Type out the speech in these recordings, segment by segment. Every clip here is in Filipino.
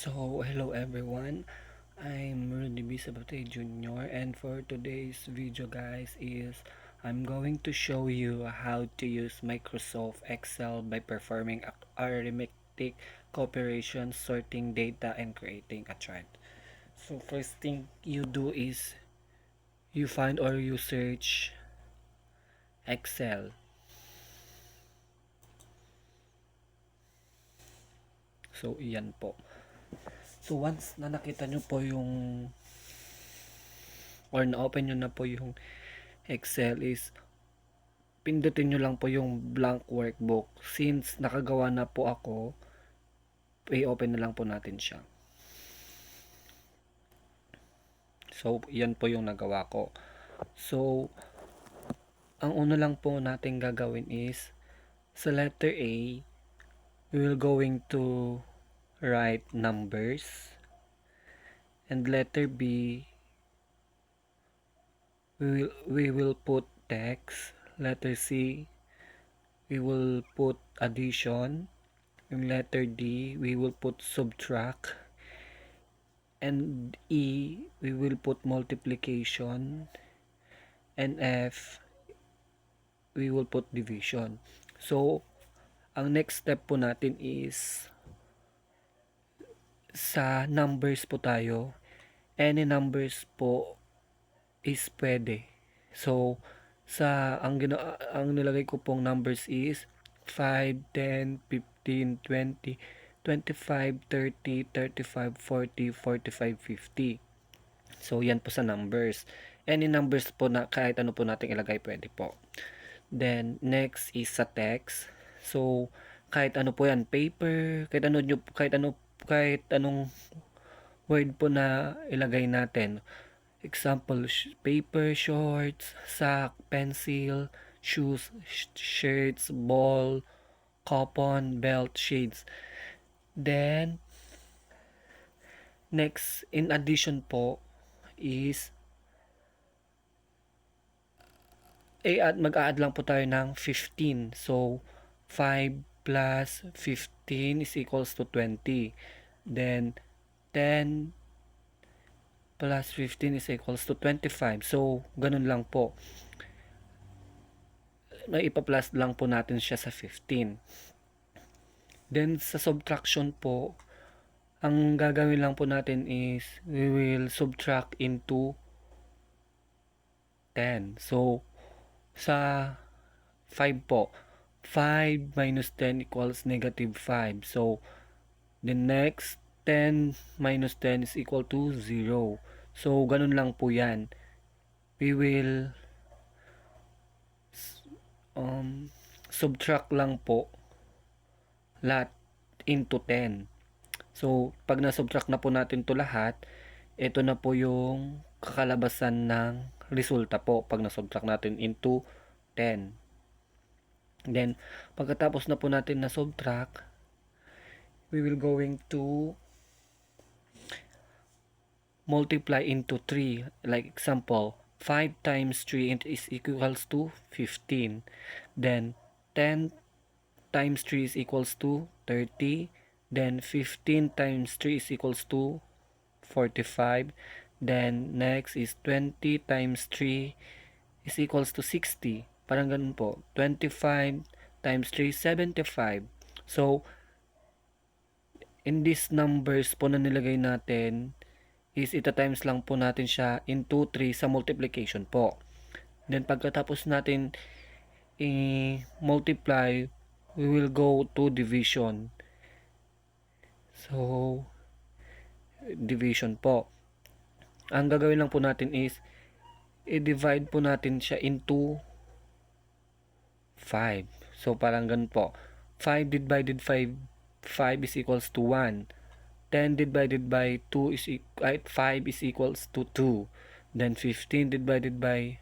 So, hello everyone. I'm Rudy B. Sabate Jr. and for today's video guys is I'm going to show you how to use Microsoft Excel by performing arithmetic operations, sorting data, and creating a chart. So, first thing you do is you find or you search Excel. So, iyan po. So, once na nakita nyo po yung or na-open nyo na po yung Excel is pindutin nyo lang po yung blank workbook. Since nakagawa na po ako, i-open na lang po natin siya. So, yan po yung nagawa ko. So, ang una lang po natin gagawin is sa letter A, we will going to write numbers. And letter B, we will put text. Letter C, we will put addition. Yung letter D, we will put subtract. And E, we will put multiplication. And F, we will put division. So, ang next step po natin is sa numbers po tayo. Any numbers po is pwede. So, ang nilagay ko pong numbers is 5, 10, 15, 20, 25, 30, 35, 40, 45, 50. So, yan po sa numbers. Any numbers po na kahit ano po nating ilagay pwede po. Then, next is sa text. So, kahit ano po yan, paper, kahit anong word po na ilagay natin. Example, paper, shorts, sack, pencil, shoes, shirts, ball, coupon, belt, shades. Then, next, in addition po, is mag-add lang po tayo ng 15. So, 5 plus 15 is equals to 20. Then, 10 plus 15 is equals to 25. So, ganun lang po. May ipa-plus lang po natin siya sa 15. Then, sa subtraction po, ang gagawin lang po natin is we will subtract into 10. So, sa 5 po, 5 minus 10 equals negative 5. So, the next 10 minus 10 is equal to 0. So, ganun lang po yan. We will subtract lang po lahat into 10. So, pag na-subtract na po natin to lahat, ito na po yung kakalabasan ng resulta po pag na-subtract natin into 10. Then, pagkatapos na po natin na-subtract, we will going to multiply into 3. Like example, 5 times 3 is equals to 15. Then, 10 times 3 is equals to 30. Then, 15 times 3 is equals to 45. Then, next is 20 times 3 is equals to 60. Parang ganun po. 25 times 3, 75. So, in these numbers po na nilagay natin, is ita times lang po natin siya into 3 sa multiplication po. Then, pagkatapos natin i-multiply, we will go to division. So, division po. Ang gagawin lang po natin is i-divide po natin siya into 5. So, parang ganun po. 5 divided 5 is equals to 1. 10 divided by 2 is 5 is equals to 2. Then, 15 divided by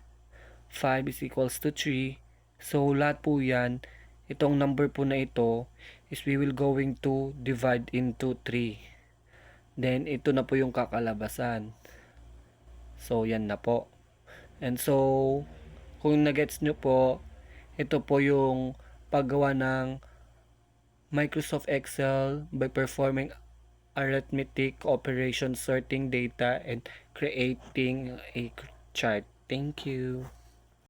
5 is equals to 3. So, lahat po yan, itong number po na ito is we will going to divide into 3. Then, ito na po yung kakalabasan. So, yan na po. And so, kung nagets nyo po, ito po yung paggawa ng Microsoft Excel by performing arithmetic operation, sorting data, and creating a chart. Thank you.